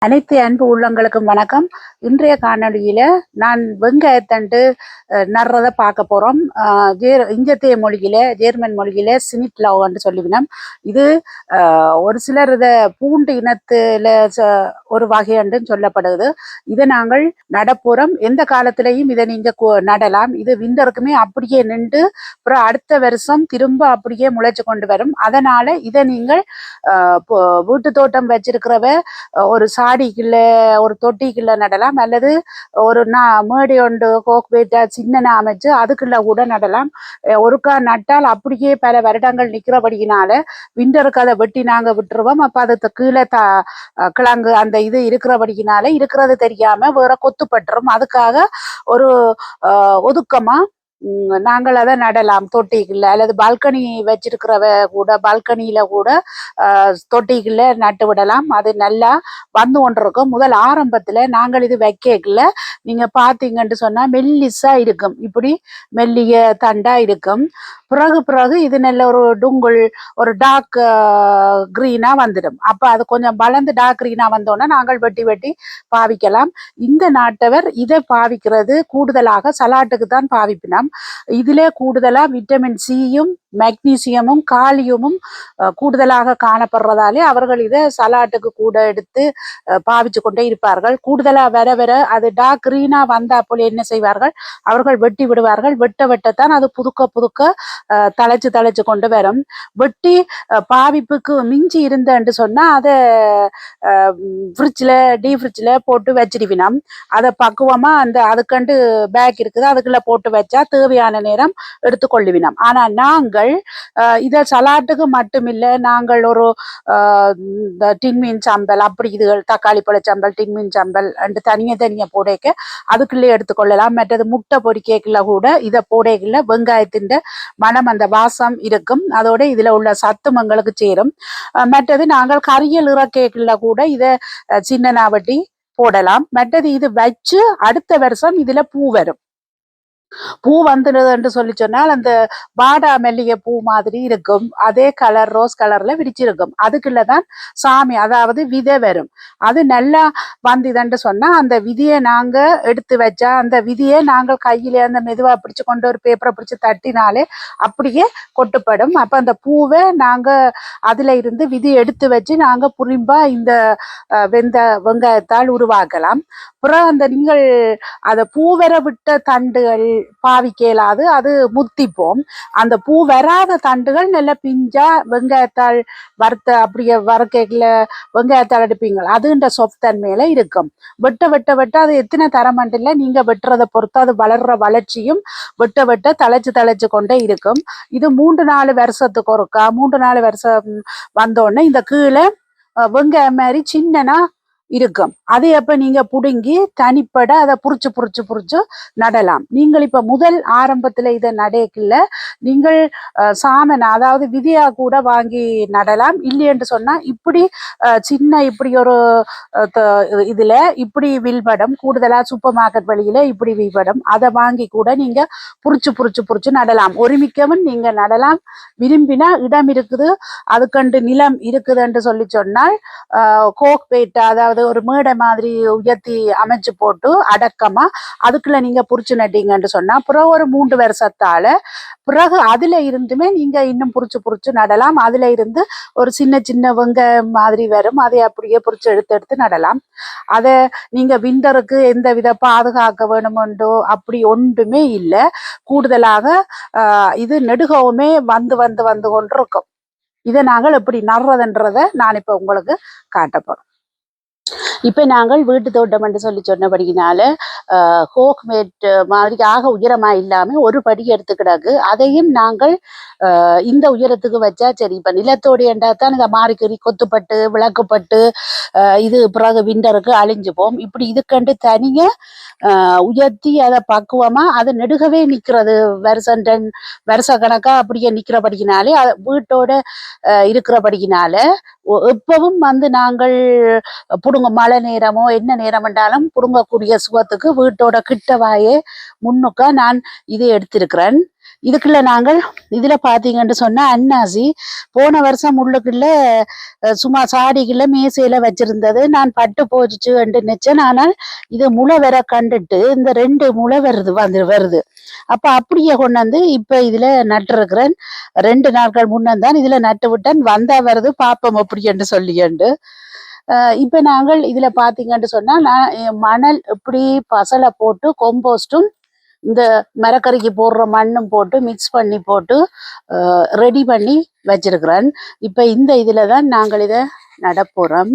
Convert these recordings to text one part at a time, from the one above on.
அனைத்து அன்பு உள்ளங்களுக்கும் வணக்கம். இன்றைய காணொளியில நான் வெங்காயத்தண்டு நடுறதை பார்க்க போறோம். இஞ்சத்திய மொழியில ஜேர்மன் மொழியில சினிட் லவ்ன்னு சொல்லிவினோம். இது ஒரு சிலர் இதை பூண்டு இனத்துல ஒரு வகைன்னு சொல்லப்படுது. இதை நாங்கள் நடப்புறோம். எந்த காலத்திலையும் இதை நீங்க நடலாம். இது விண்டருக்குமே அப்படியே நின்று அப்புறம் அடுத்த வருஷம் திரும்ப அப்படியே முளைச்சு கொண்டு வரும். அதனால இதை நீங்கள் வீட்டு தோட்டம் வச்சிருக்கிறவ ஒரு சாடிக்குள்ள ஒரு தொட்டிக்குள்ள நடலாம், அல்லது ஒரு மேடை ஒன்று கோக்பேட்டா சின்ன அமைச்சு அதுக்குள்ள கூட நடலாம். ஒருக்கா நட்டால் அப்படியே பல வருடங்கள் நிற்கிறபடியினால விண்டருக்கு அதை வெட்டி நாங்க விட்டுருவோம். அப்ப அது கீழே கிழங்கு அந்த இது இருக்கிறபடியினால இருக்கிறது தெரியாம வேற கொத்துப்பட்டுரும். அதுக்காக ஒரு ஒதுக்கமா நாங்கள் அதை நடலாம் தொட்டிக்குள்ள, அல்லது பால்கனி வச்சிருக்கிறவ கூட பால்கனியில கூட தொட்டிக்குள்ள நட்டு விடலாம். அது நல்லா வந்து கொண்டிருக்கும். முதல் ஆரம்பத்துல நாங்கள் இது வைக்கல நீங்க பாத்தீங்கன்னு சொன்னா மெல்லிசா இருக்கும், இப்படி மெல்லிய தண்டா இருக்கும். பிறகு இது நல்ல ஒரு டுங்குள் ஒரு டார்க் கிரீனா வந்துடும். அப்ப அது கொஞ்சம் வளர்ந்து டார்க் கிரீனா வந்தோன்னா நாங்கள் வெட்டி வெட்டி பாவிக்கலாம். இந்த நாட்டவர் இதை பாவிக்கிறது கூடுதலாக சலாட்டுக்கு தான் பாவிப்பினோம். இதிலே கூடுதலா விட்டமின் சியும் மெக்னீசியமும் காலியமும் கூடுதலாக காணப்படுறதாலே அவர்கள் இதை சலாட்டுக்கு கூட எடுத்து பாவிச்சு கொண்டே இருப்பார்கள். கூடுதலா வர வர அது டார்க் கிரீனா வந்தா போல என்ன செய்வார்கள், அவர்கள் வெட்டி விடுவார்கள். வெட்டத்தான் அது புதுக்க தழைச்சு கொண்டு வரும். வெட்டி பாவிப்புக்கு மிஞ்சி இருந்தேன்னு சொன்னா அதை ஃப்ரிட்ஜில் போட்டு வச்சிருவினோம். அதை பக்குவமா அதுக்கண்டு பேக் இருக்குது அதுக்குள்ள போட்டு வச்சா தேவையான நேரம் எடுத்துக்கொள்ளுவினோம். ஆனா நாங்கள் இதை சலாட்டுக்கு மட்டுமில்ல, நாங்கள் ஒரு டின்மீன் சம்பல் அப்படி இதுகள் தக்காளி பழ சம்பல் டின்மீன் சம்பல் அண்டு தனியா போடைக்க அதுக்குள்ளே எடுத்துக்கொள்ளலாம். மற்றது முட்டை பொரிக்கைக்குள்ள கூட இதை போடைக்குள்ள வெங்காயத்தின் மனம் அந்த வாசம் இருக்கும். அதோட இதுல உள்ள சத்தும் எங்களுக்கு சேரும். மற்றது நாங்கள் கரியல் இறக்கைக்குள்ள கூட இதை சின்ன நாவட்டி போடலாம். மற்றது இது வச்சு அடுத்த வருஷம் இதுல பூ வரும். பூ வந்துடுது என்று சொல்லி சொன்னால் அந்த வாடா மெல்லிகை பூ மாதிரி இருக்கும். அதே கலர் ரோஸ் கலர்ல விரிச்சிருக்கும். அதுக்குள்ளதான் சாமி அதாவது விதை வரும். அது நல்லா வந்ததுன்னு சொன்னா அந்த விதியை நாங்க எடுத்து வச்சா அந்த விதியை நாங்கள் கையில அந்த மெதுவா பிடிச்சு கொண்டு ஒரு பேப்பரை பிடிச்சு தட்டினாலே அப்படியே கொட்டுப்படும். அப்ப அந்த பூவை நாங்க அதுல இருந்து விதி எடுத்து வச்சு நாங்க புரிம்பா இந்த வெங்காயத்தால் உருவாக்கலாம். அப்புறம் அந்த நீங்கள் அதை பூவர விட்ட தண்டுகள் பாவிக்கலாது, அது முத்திப்போம். அந்த பூ வராத தண்டுகள் நல்ல பிஞ்சா வெங்காயத்தால் வறுத்த அப்படியே வறுக்கைல வெங்காயத்தால் எடுப்பீங்க, அதுன்ற சொப்தன்மையில இருக்கும். வெட்ட அது எத்தனை தரமண்டில்ல நீங்க வெட்டுறதை பொறுத்து அது வளர்ற வளர்ச்சியும் வெட்ட தழைச்சு கொண்டே இருக்கும். இது 3-4 வருஷத்துக்கு ஒருக்கா 3-4 வருஷம் வந்தோடனே இந்த கீழே வெங்காயம் மாதிரி சின்னனா இருக்கும். அதை எப்ப நீங்க புடுங்கி தனிப்பட அதை புரிச்சு நடலாம். நீங்கள் இப்ப முதல் ஆரம்பத்துல இதை நடையக்குள்ள நீங்கள் சாமன் அதாவது விதியா கூட வாங்கி நடலாம். இல்லையென்று சொன்னா இப்படி சின்ன இப்படி ஒரு இதுல இப்படி வில்படம் கூடுதலா சூப்பர் மார்க்கெட் வழியில இப்படி வில்படம் அதை வாங்கி கூட நீங்க புரிச்சு நடலாம். ஒருமிக்கவும் நீங்க நடலாம். விரும்பினா இடம் இருக்குது அதுக்கண்டு நிலம் இருக்குதுன்னு சொல்லி சொன்னால் கோக்பேட்டா அதாவது ஒரு மேடை மாதிரி உயர்த்தி அமைச்சு போட்டு அடக்கமா அதுக்குள்ள நீங்க புரிச்சு நட்டீங்கன்னு சொன்னா அப்புறம் ஒரு 3 வருஷத்தால பிறகு அதுல இருந்துமே நீங்க இன்னும் புரிச்சு நடலாம். அதுல இருந்து ஒரு சின்ன வெங்காயம் மாதிரி வரும். அதை அப்படியே புரிச்சு எடுத்து நடலாம். அதை நீங்க விண்டருக்கு எந்த வித பாதுகாக்க வேணுமெண்டோ அப்படி ஒன்றுமே இல்லை. கூடுதலாக இது நெடுகவுமே வந்து கொண்டிருக்கும். இதை நாங்கள் எப்படி நடுறதுன்றதை நான் இப்ப உங்களுக்கு காட்டப்போறோம். இப்ப நாங்கள் வீட்டு தோட்டம் என்று சொல்லி சொன்னபடியினால ஹோக்மேட் மாதிரி ஆக உயரமா இல்லாம ஒரு படி எடுத்துக்கிடாது. அதையும் நாங்கள் இந்த உயரத்துக்கு வச்சா சரி. இப்ப நிலத்தோடு என்றாதான் இந்த மாறிக்கறி கொத்துப்பட்டு விளக்குப்பட்டு இது பிறகு விண்டருக்கு அழிஞ்சு போம். இப்படி இதுக்கண்டு தனிய உயர்த்தி அதை பக்குவமா அதை நெடுகவே நிக்கிறது வருஷ கணக்கா அப்படியே நிக்கிறபடியினாலே வீட்டோட இருக்கிறபடியினால எப்பவும் நாங்கள் புடுங்க மழை நேரமோ என்ன நேரம் என்றாலும் புடுங்கக்கூடிய சுகத்துக்கு வீட்டோட கிட்டவாயே முன்னுக்க நான் இதை எடுத்திருக்கிறேன். இதுக்குள்ள நாங்கள் இதுல பாத்தீங்கன்னு சொன்னா அன்னாசி போன வருஷம் உள்ளுக்குள்ள சும்மா சாடிக்குள்ள மேசையில வச்சிருந்தது. நான் பட்டு போச்சு நினைச்சேன். ஆனால் இது முளை வர கண்டுட்டு இந்த 2 முளை வருது. அப்ப அப்படியே கொண்டு வந்து இப்ப இதுல நட்டுருக்கிறேன். 2 நாட்கள் முன்னந்தான் இதுல நட்டு விட்டேன். வந்தா வருது பாப்போம் அப்படி என்று சொல்லியண்டு. இப்ப நாங்கள் இதுல பாத்தீங்கன்னு சொன்னா நான் மணல் இப்படி பசலை போட்டு கொம்போஸ்டும் இந்த மரக்கறிக்கு போடுற மண்ணும் போட்டு மிக்ஸ் பண்ணி போட்டு ரெடி பண்ணி வச்சிருக்கிறேன். இப்ப இந்த இதுலதான் நாங்கள் இதை நடப்போறோம்.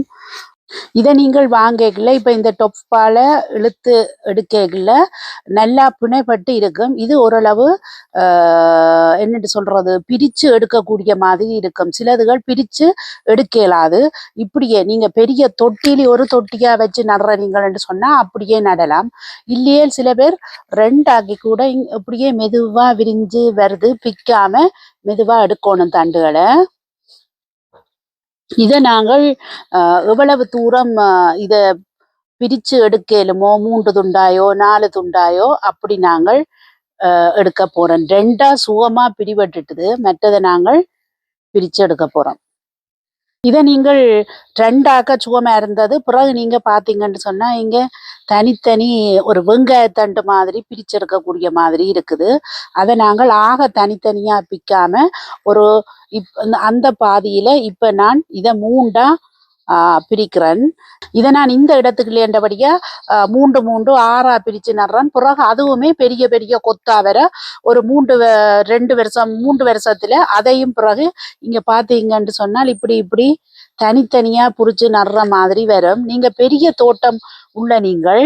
இதை நீங்கள் வாங்கல இப்ப இந்த டொப்பால இழுத்து எடுக்கல நல்லா பிணைப்பட்டு இருக்கும். இது ஓரளவு என்னட்டு சொல்றது பிரிச்சு எடுக்கக்கூடிய மாதிரி இருக்கும். சிலதுகள் பிரிச்சு எடுக்க இயலாது. இப்படியே நீங்க பெரிய தொட்டில ஒரு தொட்டியா வச்சு நடுறீங்கன்னு சொன்னா அப்படியே நடலாம். இல்லையே சில பேர் 2 ஆக்கி கூட இப்படியே மெதுவா விரிஞ்சு வருது. பிக்காம மெதுவா எடுக்கணும் தண்டுகளை. இதை நாங்கள் எவ்வளவு தூரம் இத பிரிச்சு எடுக்கலுமோ 3 துண்டாயோ 4 துண்டாயோ அப்படி நாங்கள் எடுக்க போறோம். 2ஆ சுகமா பிரிபட்டுட்டுது. மற்றதை நாங்கள் பிரிச்சு எடுக்க போறோம். இதை நீங்கள் 2ஆக்க சுகமா இருந்தது. பிறகு நீங்க பாத்தீங்கன்னு சொன்னா இங்க தனித்தனி ஒரு வெங்காயத்தண்டு மாதிரி பிரிச்செடுக்கக்கூடிய மாதிரி இருக்குது. அதை நாங்கள் ஆக தனித்தனியா பிக்காம ஒரு அந்த பாதியில இப்ப நான் இதை 3ஆ பிரிக்கிறேன். இதை நான் இந்த இடத்துக்குள்ளேண்டபடியா 3 6ஆ பிரிச்சு நடுறேன். பிறகு அதுவுமே பெரிய பெரிய கொத்தா வர ஒரு 3 வருஷத்துல அதையும் பிறகு இங்க பாத்தீங்கன்னு சொன்னால் இப்படி தனித்தனியா புரிச்சு நடுற மாதிரி வரும். நீங்க பெரிய தோட்டம் உள்ள நீங்கள்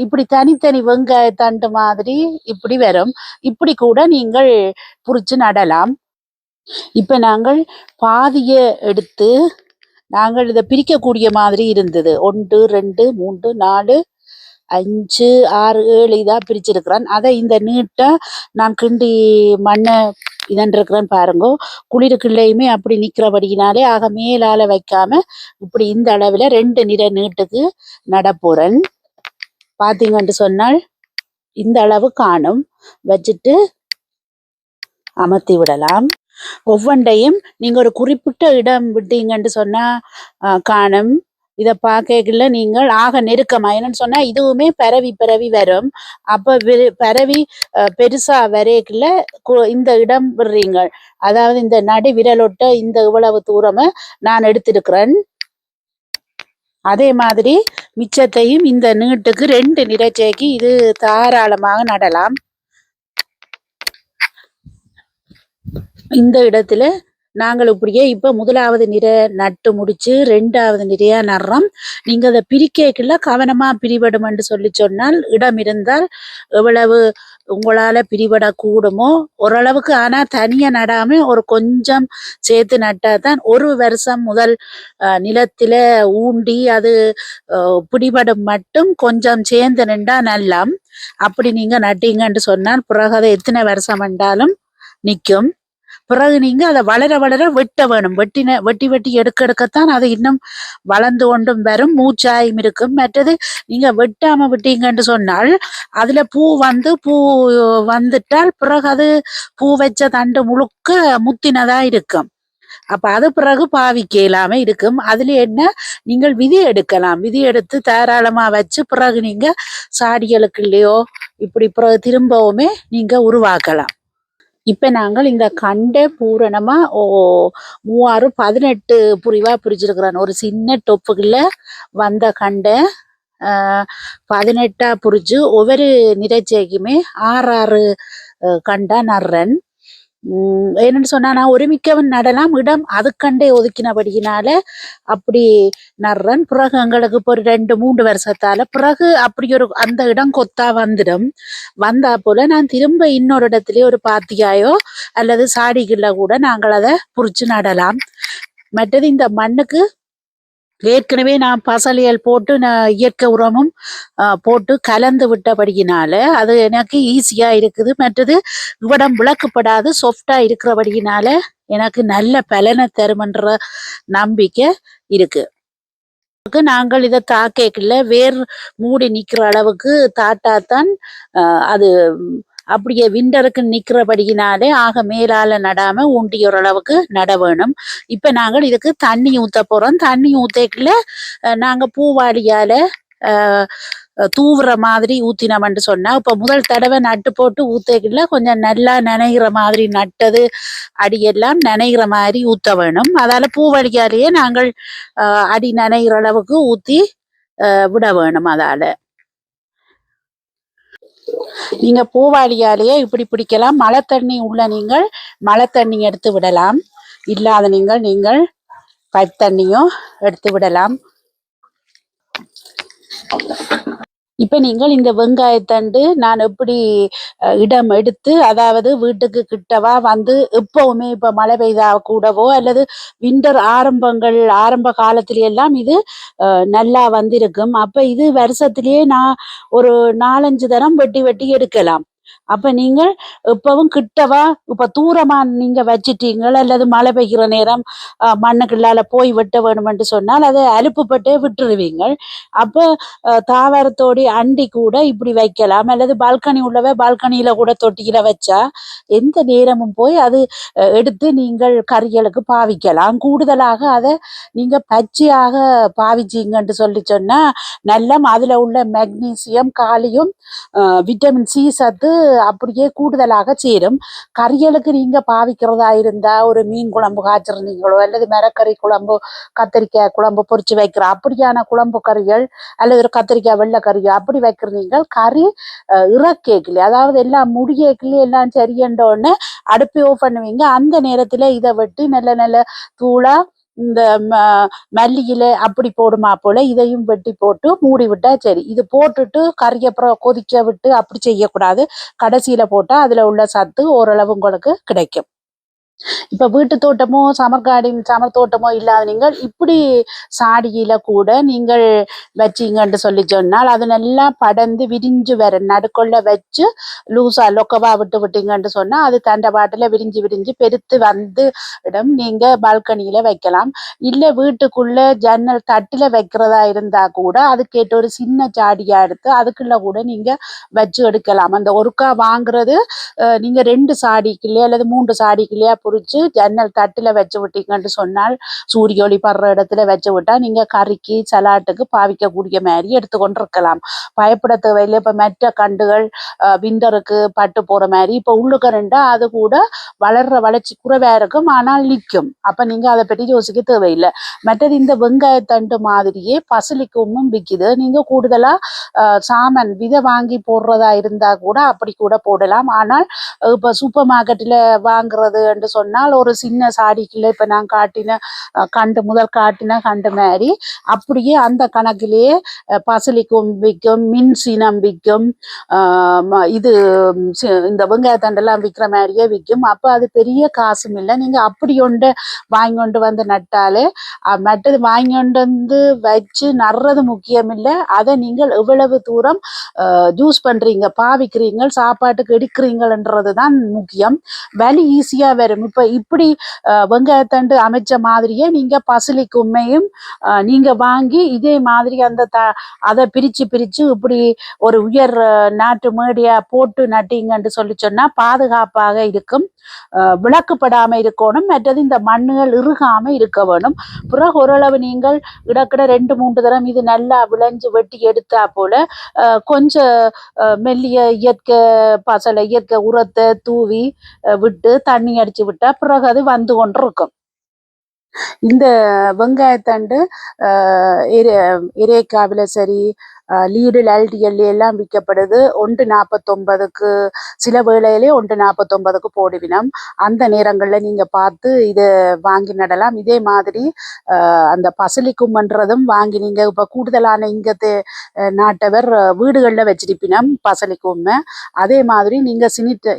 இப்படி தனித்தனி வெங்காயத்தண்டு மாதிரி இப்படி வரும். இப்படி கூட நீங்கள் புரிச்சு நடலாம். இப்ப நாங்கள் பாதிய எடுத்து நாங்கள் இதை பிரிக்கக்கூடிய மாதிரி இருந்தது. 1 2 3 4 5 6 7 இதா பிரிச்சிருக்கிறேன். அதை இந்த நீட்டா நான் கிண்டி மண்ணை இதன்றிருக்கிறேன் பாருங்க. குளிருக்குள்ளேயுமே அப்படி நிக்கிறபடியினாலே ஆக மேலால வைக்காம இப்படி இந்த அளவுல 2 நிற நீட்டுக்கு நடப்போறேன். பாத்தீங்கன்னு சொன்னால் இந்த அளவு காணும். வச்சுட்டு அமர்த்தி விடலாம். ஒவ்வொன்றையும் நீங்க ஒரு குறிப்பிட்ட இடம் விட்டீங்கன்னு சொன்னா காணும். இதை பார்க்கல நீங்கள் ஆக நெருக்கமா என்னன்னு சொன்னா இதுவுமே பரவி வரும். அப்ப பரவி பெருசா வரைக்குள்ள இந்த இடம் விடுறீங்க. அதாவது இந்த நடு விரலொட்ட இந்த இவ்வளவு தூரமா நான் எடுத்திருக்கிறேன். அதே மாதிரி மிச்சத்தையும் இந்த நீட்டுக்கு 2 நிறச்சேக்கி இது தாராளமாக நடலாம். இந்த இடத்துல நாங்கள் இப்படியே இப்ப 1வது நிற நட்டு முடிச்சு 2வது நிறையா நடுறோம். நீங்க அதை பிரிக்கல கவனமா பிரிபடும் என்று சொல்லி சொன்னால் இடம் இருந்தால் எவ்வளவு உங்களால பிரிபட கூடுமோ ஓரளவுக்கு. ஆனா தனியா நடாம ஒரு கொஞ்சம் சேர்த்து நட்டாதான் ஒரு வருஷம் முதல் நிலத்தில ஊண்டி அது பிடிபடும் மட்டும் கொஞ்சம் சேர்ந்து நின்றா நல்லாம். அப்படி நீங்க நட்டீங்கன்னு சொன்னால் பிறகு அதை எத்தனை வருஷம் என்றாலும் நிற்கும். பிறகு நீங்க அதை வளர வெட்ட வேணும். வெட்டி எடுக்கத்தான் அது இன்னும் வளர்ந்து கொண்டும் வரும். மூச்சாயும் இருக்கும். மற்றது நீங்க வெட்டாம விட்டீங்கன்னு சொன்னால் அதுல பூ வந்துட்டால் பிறகு அது பூ வச்ச தண்டு முழுக்க முத்தினதா இருக்கும். அப்ப அது பிறகு பாவிக்க இல்லாம இருக்கும். அதுல என்ன நீங்கள் விதி எடுக்கலாம். விதி எடுத்து தாராளமா வச்சு பிறகு நீங்க சாடிகளுக்கு இல்லையோ இப்படி பிறகு திரும்பவுமே நீங்க உருவாக்கலாம். இப்ப நாங்கள் இந்த கண்டை பூரணமா 3 18 புரிவா பிரிச்சிருக்கிறோம். ஒரு சின்ன டொப்புக்குள்ள வந்த கண்டை 18ஆ புரிச்சு ஒவ்வொரு நிறச்சேக்குமே 6 கண்டா நடுறேன். என்னன்னு சொன்னா நான் ஒரு மிக்கவன் நடலாம். இடம் அதுக்கண்டே ஒதுக்கினபடியினால அப்படி நடுறேன். பிறகு எங்களுக்கு இப்போ ஒரு 2-3 வருஷத்தால பிறகு அப்படி ஒரு அந்த இடம் கொத்தா வந்துடும். வந்தா போல நான் திரும்ப இன்னொரு இடத்துலயே ஒரு பாத்தியாயோ அல்லது சாடிக்குள்ள கூட நாங்கள் அதை புரிச்சு நடலாம். மற்றது இந்த மண்ணுக்கு ஏற்கனவே நான் பசலியல் போட்டு நான் இயற்கை உரமும் போட்டு கலந்து விட்டபடியினால அது எனக்கு ஈஸியா இருக்குது. மற்றது இவ்விடம் விளக்கப்படாது சாஃப்டா இருக்கிறபடியினால எனக்கு நல்ல பலனை தருமன்ற நம்பிக்கை இருக்கு. நாங்கள் இதை தாக்கல வேர் மூடி நிக்கிற அளவுக்கு தாட்டாத்தான் அது அப்படியே விண்டருக்கு நிக்கிறபடியினாலே ஆக மேலால நடாம ஊண்டி ஓரளவுக்கு நட வேணும். இப்ப நாங்கள் இதுக்கு தண்ணி ஊத்த போறோம். தண்ணி ஊத்தக்குள்ள நாங்க பூவாளியால தூவுற மாதிரி ஊத்தினோம்னு சொன்னா இப்ப முதல் தடவை நட்டு போட்டு ஊத்தக்குள்ள கொஞ்சம் நல்லா நனைகிற மாதிரி நட்டது அடியெல்லாம் நனைகிற மாதிரி ஊத்த வேணும். அதால பூவடியாலேயே நாங்கள் அடி நனைகிற அளவுக்கு ஊத்தி விட வேணும். அதால நீங்க பூவாளியாலேயே இப்படி பிடிக்கலாம். மழை தண்ணி உள்ள நீங்கள் மழை தண்ணி எடுத்து விடலாம். இல்லாத நீங்கள் பைப் தண்ணியும் எடுத்து விடலாம். இப்ப நீங்கள் இந்த வெங்காயத்தண்டு நான் எப்படி இடம் எடுத்து, அதாவது வீட்டுக்கு கிட்டவா வந்து எப்பவுமே இப்ப மழை பெய்தா கூடவோ அல்லது விண்டர் ஆரம்ப காலத்தில எல்லாம் இது நல்லா வந்திருக்கும். அப்ப இது வருஷத்திலேயே நான் ஒரு 4-5 தரம் வெட்டி வெட்டி எடுக்கலாம். அப்ப நீங்கள் எப்பவும் கிட்டவா இப்ப தூரமா நீங்க வச்சிட்டீங்கள் அல்லது மழை பெய்கிற நேரம் மண்ணுக்குள்ளால போய் வெட்ட வேணும்னு சொன்னால் அதை அலுப்புப்பட்டே விட்டுருவீங்க. அப்ப தாவரத்தோடி அண்டி கூட இப்படி வைக்கலாம். அல்லது பால்கனி உள்ளவ பால்கனியில கூட தொட்டியில வச்சா எந்த நேரமும் போய் அது எடுத்து நீங்கள் கறிகளுக்கு பாவிக்கலாம். கூடுதலாக அதை நீங்க பச்சையாக பாவிச்சீங்கன்னு சொன்னா நல்ல அதுல உள்ள மெக்னீசியம் காலியும் விட்டமின் சி சத்து அப்படியே கூடுதலாக சேரும். கறிகளுக்கு நீங்க பாவிக்கிறதா இருந்தா ஒரு மீன் குழம்பு காய்ச்சிருந்தீங்களோ அல்லது மரக்கறி குழம்பு கத்திரிக்காய் குழம்பு பொரிச்சு வைக்கிற அப்படியான குழம்பு கறிகள் அல்லது ஒரு கத்திரிக்காய் வெள்ளை கறியோ அப்படி வைக்கிறீங்க. கறி இறக்கேக்கல அதாவது எல்லாம் முடியேக்கல எல்லாம் சரியண்டோன்னு அடுப்பை ஓஃப் பண்ணுவீங்க. அந்த நேரத்துல இதை வெட்டி நல்ல நல்ல தூளா இந்த மல்லியில அப்படி போடுமா போல இதையும் வெட்டி போட்டு மூடி விட்டா சரி. இது போட்டுட்டு கறி அப்புறம் கொதிக்க விட்டு அப்படி செய்யக்கூடாது. கடைசியில போட்டா அதுல உள்ள சத்து ஓரளவு உங்களுக்கு கிடைக்கும். இப்ப வீட்டு தோட்டமோ சமர் தோட்டமோ இல்லாத நீங்கள் இப்படி சாடியில கூட நீங்கள் வச்சீங்கன்னு சொல்லி சொன்னால் அது நல்லா படர்ந்து விரிஞ்சு வர நடுக்கொள்ள வச்சு லூசா லொக்கவா விட்டீங்கன்னு சொன்னா அது தண்டை பாட்டுல விரிஞ்சு விரிஞ்சு பெருத்து வந்து இடம் நீங்க பால்கனியில வைக்கலாம். இல்ல வீட்டுக்குள்ள ஜன்னல் தட்டுல வைக்கிறதா இருந்தா கூட அதுக்கேற்ற ஒரு சின்ன சாடியா எடுத்து அதுக்குள்ள கூட நீங்க வச்சு எடுக்கலாம். அந்த ஒருக்கா வாங்குறது நீங்க 2 சாடிக்குள்ளே அல்லது 3 சாடிக்குள்ளேயே புரிச்சு ஜன்னல் தட்டுல வச்சு விட்டீங்கன்னு சொன்னால் சூரிய ஒளி படுற இடத்துல வச்சு விட்டா நீங்க கறிக்கு சலாட்டுக்கு பாவிக்கக்கூடிய மாதிரி எடுத்துக்கொண்டு இருக்கலாம். பயப்பட தேவையில்லை. இப்ப மற்ற கண்டுகள் விண்டருக்கு பட்டு போற மாதிரி இப்ப உள்ளுக்க ரெண்டா அது கூட வளர்ற வளர்ச்சி குறைவா இருக்கும், ஆனால் நிற்கும். அப்ப நீங்க அதை பற்றி யோசிக்க தேவையில்லை. மற்றது இந்த வெங்காயத்தண்டு மாதிரியே பசலிக்கும் விற்கிது. நீங்க கூடுதலா சாமன் விதை வாங்கி போடுறதா இருந்தா கூட அப்படி கூட போடலாம். ஆனால் இப்ப சூப்பர் மார்க்கெட்ல வாங்குறது என்று சொன்னால் ஒரு சின்ன சாடிக்குள்ள இப்ப நான் காட்டின முதல் காட்டின கண்டு மாதிரி அப்படியே அந்த கணக்கிலேயே பசலிக்கும் விற்கும், மின்சினம் விற்கும், இது இந்த வெங்காயத்தண்டெல்லாம் விற்கிற மாதிரியே விற்கும். அப்ப அது பெரிய காசும் இல்லை. நீங்க அப்படி ஒன்று வாங்கி கொண்டு வந்து நட்டாலே மற்றது வாங்கி கொண்டு வந்து வச்சு நடுறது முக்கியம் இல்லை. அதை நீங்கள் எவ்வளவு தூரம் ஜூஸ் பண்றீங்க பாவிக்கிறீங்க சாப்பாட்டுக்கு எடுக்கிறீங்கன்றதுதான் முக்கியம். வலி ஈஸியா வரும். இப்ப இப்படி வெங்காயத்தண்டு அமைச்ச மாதிரியே நீங்க பசலிக்கு உண்மையும் நீங்க வாங்கி இதே மாதிரி அந்த அதை பிரிச்சு இப்படி ஒரு உயர் நாட்டு மேடியா போட்டு நட்டீங்கன்னு சொல்லி சொன்னா பாதுகாப்பாக இருக்கும். விளக்குப்படாம இருக்கணும். மற்றது இந்த மண்ணுகள் இறுகாம இருக்க வேணும். பிறகு ஓரளவு நீங்கள் இடக்கிட 2-3 தரம் இது நல்லா விளைஞ்சு வெட்டி எடுத்தா போல கொஞ்சம் மெல்லிய இயற்கை உரத்தை தூவி விட்டு தண்ணி அடிச்சு விட்டா பிறகு அது வந்து கொண்டு இருக்கும். இந்த வெங்காயத்தண்டு இரேக்காவில சரி லீடு LTL எல்லாம் விற்கப்படுது. 1.49க்கு சில வேளையிலே 1.49க்கு போடுவினம். அந்த நேரங்களில் நீங்க பார்த்து இதை வாங்கி நடலாம். இதே மாதிரி அந்த பசலிக்கும்ன்றதும் வாங்கி நீங்க இப்ப கூடுதலான இங்கத்தை நாட்டவர் வீடுகளில் வச்சிருப்பினம் பசலிக்கும்மை. அதே மாதிரி நீங்க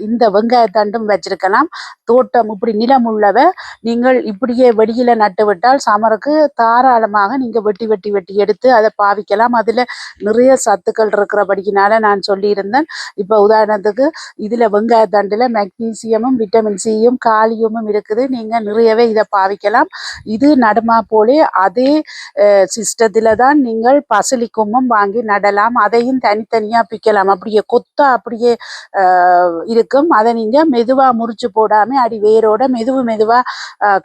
இந்த வெங்காயத்தண்டும் வச்சிருக்கலாம். தோட்டம் இப்படி நிலம் உள்ளவ நீங்கள் இப்படியே வெடியில நட்டு விட்டால் சமருக்கு தாராளமாக நீங்க வெட்டி எடுத்து அதை பாவிக்கலாம். அதுல நிறைய சத்துக்கள் இருக்கிறபடினால நான் சொல்லியிருந்தேன். இப்போ உதாரணத்துக்கு இதில் வெங்காயத்தண்டில் மெக்னீசியமும் விட்டமின் சியும் காலியமும் இருக்குது. நீங்கள் நிறையவே இதை பாவிக்கலாம். இது நடுமா போலே அதே சிஸ்டத்தில் தான் நீங்கள் பசலிக்கும்பும் வாங்கி நடலாம். அதையும் தனித்தனியாக பிக்கலாம். அப்படியே கொத்தா அப்படியே இருக்கும். அதை நீங்கள் மெதுவாக முறிச்சு போடாமல் அடி வேரோட மெதுவாக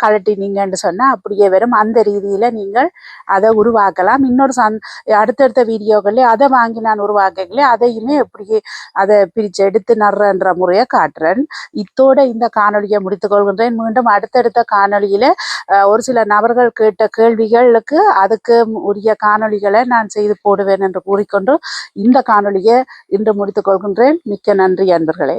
கழட்டினீங்கன்னு சொன்னால் அப்படியே வரும். அந்த ரீதியில் நீங்கள் அதை உருவாக்கலாம். இன்னொரு அடுத்தடுத்த வீடியோக்களே அதை வாங்கி நான் உருவாக்கங்களே அதையுமே எப்படியே அதை பிரித்து எடுத்து நடுறன்ற முறையை காட்டுறேன். இத்தோட இந்த காணொலியை முடித்துக் கொள்கின்றேன். மீண்டும் அடுத்தடுத்த காணொலியில் ஒரு சில நபர்கள் கேட்ட கேள்விகளுக்கு அதுக்கு உரிய காணொலிகளை நான் செய்து போடுவேன் என்று கூறிக்கொண்டு இந்த காணொலியை இன்று முடித்துக் கொள்கின்றேன். மிக்க நன்றி அன்பர்களே.